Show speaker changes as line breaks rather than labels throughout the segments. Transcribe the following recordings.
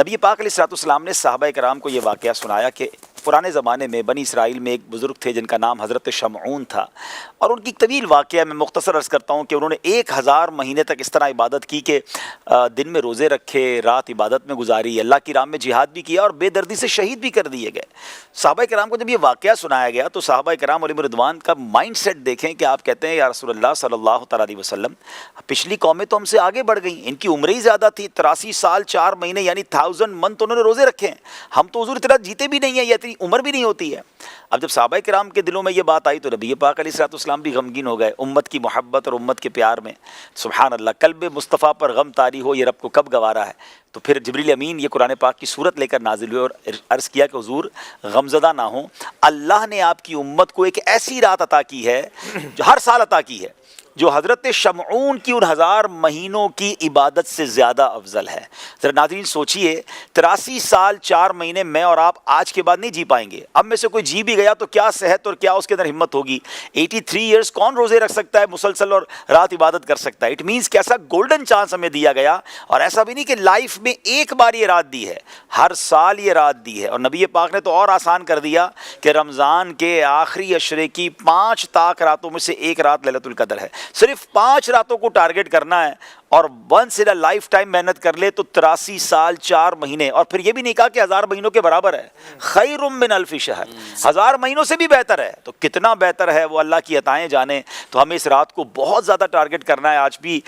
نبی پاک علیہ الصلوۃ والسلام نے صحابہ کرام کو یہ واقعہ سنایا کہ پرانے زمانے میں بنی اسرائیل میں ایک بزرگ تھے جن کا نام حضرت شمعون تھا، اور ان کی طویل واقعہ میں مختصر عرض کرتا ہوں کہ انہوں نے 1000 مہینے تک اس طرح عبادت کی کہ دن میں روزے رکھے، رات عبادت میں گزاری، اللہ کی راہ میں جہاد بھی کیا اور بے دردی سے شہید بھی کر دیے گئے۔ صحابہ کرام کو جب یہ واقعہ سنایا گیا تو صحابہ کرام علیہم رضوان کا مائنڈ سیٹ دیکھیں کہ آپ کہتے ہیں یا رسول اللہ صلی اللہ تعالیٰ علیہ وسلم، پچھلی قومیں تو ہم سے آگے بڑھ گئیں، ان کی عمریں ہی زیادہ تھی، 83 سال 4 مہینے یعنی 1000 منتھ انہوں نے روزے رکھے ہیں، ہم تو حضور اتنا جیتے بھی نہیں ہیں یا اتنی عمر بھی نہیں ہوتی ہے۔ اب جب صحابہ کرام کے دلوں میں یہ بات آئی تو نبی پاک علیہ الصلوۃ والسلام بھی غمگین ہو گئے، امت کی محبت اور امت کے پیار میں سبحان اللہ، قلب مصطفیٰ پر غم طاری ہو یہ رب کو کب گوارا ہے۔ تو پھر جبریل امین یہ قرآن پاک کی صورت لے کر نازل ہوئے اور عرض کیا کہ حضور غمزدہ نہ ہوں، اللہ نے آپ کی امت کو ایک ایسی رات عطا کی ہے جو ہر سال عطا کی ہے، جو حضرت شمعون کی ان 1000 مہینوں کی عبادت سے زیادہ افضل ہے۔ ذرا ناظرین سوچئے، 83 سال 4 مہینے میں اور آپ آج کے بعد نہیں جی پائیں گے، اب میں سے کوئی جی بھی گیا تو کیا صحت اور کیا اس کے اندر ہمت ہوگی۔ 83 ایئرز کون روزے رکھ سکتا ہے مسلسل اور رات عبادت کر سکتا ہے؟ اٹ مینس کہ ایسا گولڈن چانس ہمیں دیا گیا، اور ایسا بھی نہیں کہ لائف میں ایک بار یہ رات دی ہے، ہر سال یہ رات دی ہے۔ اور نبی پاک نے تو اور آسان کر دیا کہ رمضان کے آخری عشرے کی 5 طاق راتوں میں سے ایک رات لیلۃ القدر ہے، صرف 5 راتوں کو ٹارگٹ کرنا ہے اور once in a lifetime محنت کر لے تو 83 سال 4 مہینے، اور پھر یہ بھی نہیں کہا کہ 1000 مہینوں کے برابر ہے، خیر من الف شہر، 1000 مہینوں سے بھی بہتر ہے۔ تو کتنا بہتر ہے وہ اللہ کی عطائیں جانے۔ تو ہمیں اس رات کو بہت زیادہ ٹارگٹ کرنا ہے۔ آج بھی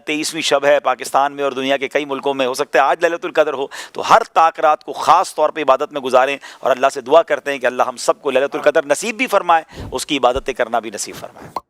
23ویں شب ہے پاکستان میں اور دنیا کے کئی ملکوں میں، ہو سکتا ہے آج لیلۃ القدر ہو، تو ہر طاق رات کو خاص طور پہ عبادت میں گزاریں، اور اللہ سے دعا کرتے ہیں کہ اللہ ہم سب کو لیلۃ القدر نصیب بھی فرمائے، اس کی عبادتیں کرنا بھی نصیب فرمائے۔